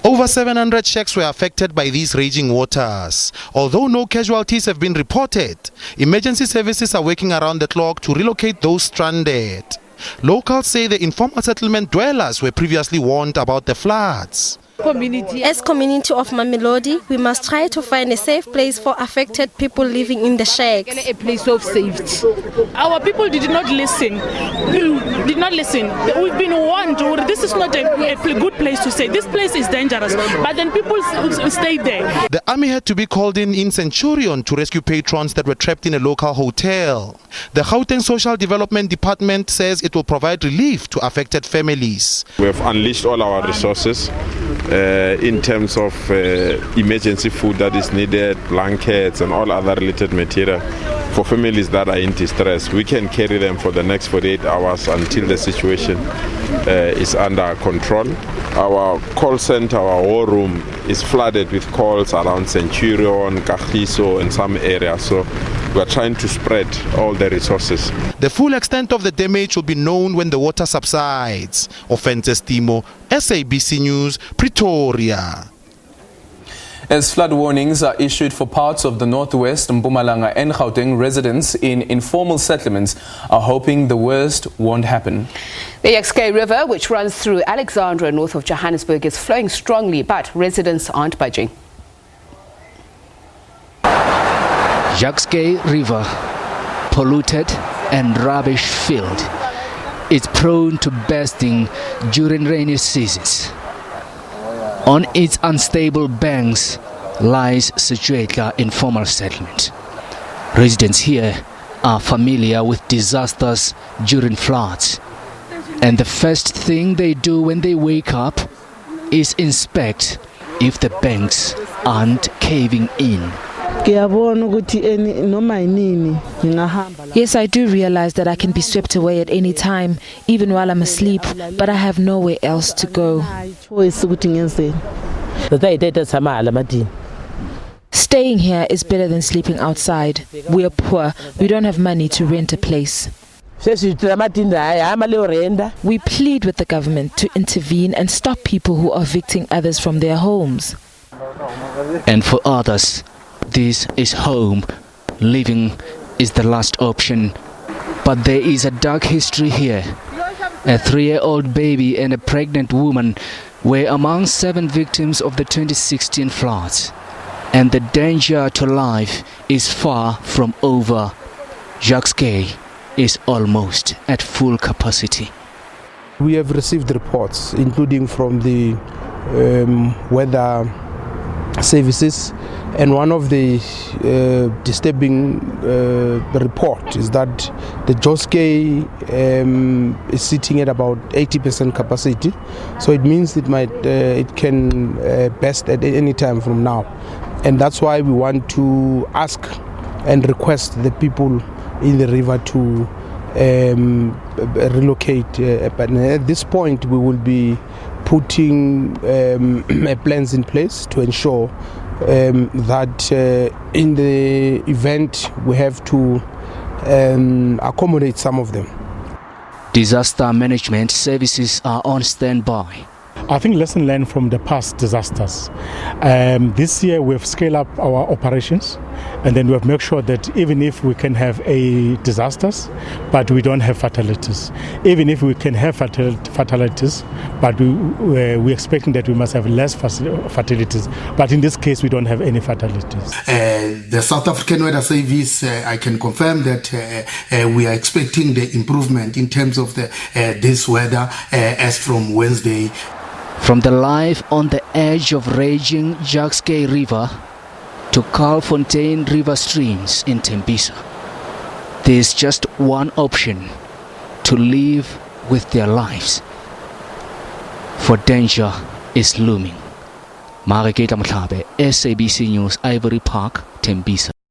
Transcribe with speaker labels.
Speaker 1: Over 700 shacks were affected by these raging waters. Although no casualties have been reported, emergency services are working around the clock to relocate those stranded. Locals say the informal settlement dwellers were previously warned about the floods.
Speaker 2: As community of Mamelodi, we must try to find a safe place for affected people living in the shacks.
Speaker 3: A place of safety. Our people did not listen. We've been warned. This is not a good place to stay. This place is dangerous. But then people stayed there.
Speaker 1: The army had to be called in Centurion to rescue patrons that were trapped in a local hotel. The Gauteng Social Development Department says it will provide relief to affected families.
Speaker 4: We have unleashed all our resources in terms of emergency food that is needed, blankets and all other related material for families that are in distress. We can carry them for the next 48 hours until the situation is under control. Our call center, our war room is flooded with calls around Centurion, Kagiso and some areas. So we are trying to spread all the resources.
Speaker 1: The full extent of the damage will be known when the water subsides. Offenses Timo, SABC News, Pretoria.
Speaker 5: As flood warnings are issued for parts of the northwest, Mpumalanga and Gauteng, residents in informal settlements are hoping the worst won't happen.
Speaker 6: The Jukskei River, which runs through Alexandra north of Johannesburg, is flowing strongly, but residents aren't budging.
Speaker 7: Jukskei River, polluted and rubbish-filled, is prone to bursting during rainy seasons. On its unstable banks lies Centurion informal settlement. Residents here are familiar with disasters during floods, and the first thing they do when they wake up is inspect if the banks aren't caving in.
Speaker 8: Yes, I do realize that I can be swept away at any time, even while I'm asleep, but I have nowhere else to go. Staying here is better than sleeping outside. We are poor. We don't have money to rent a place. We plead with the government to intervene and stop people who are evicting others from their homes.
Speaker 7: And for others, this is home. Living is the last option. But there is a dark history here. A 3-year-old baby and a pregnant woman were among 7 victims of the 2016 floods. And the danger to life is far from over. Jukskei is almost at full capacity.
Speaker 9: We have received reports, including from the weather services, and one of the disturbing report is that the Jukskei is sitting at about 80% capacity, so it means it can burst at any time from now, and that's why we want to ask and request the people in the river to relocate. But at this point, we will be putting plans in place to ensure that in the event we have to accommodate some of them.
Speaker 7: Disaster management services are on standby.
Speaker 10: I think lesson learned from the past disasters. This year we've scaled up our operations, and then we've made sure that even if we can have disasters, but we don't have fatalities. Even if we can have fatalities, but we're expecting that we must have less fatalities. But in this case, we don't have any fatalities.
Speaker 11: The South African Weather Service, I can confirm that we are expecting the improvement in terms of this weather as from Wednesday.
Speaker 7: From the life on the edge of raging Jukskei River to Kaalfontein River streams in Tembisa, there's just one option: to live with their lives, for danger is looming. Mareketa Mtlabe, SABC News, Ivory Park, Tembisa.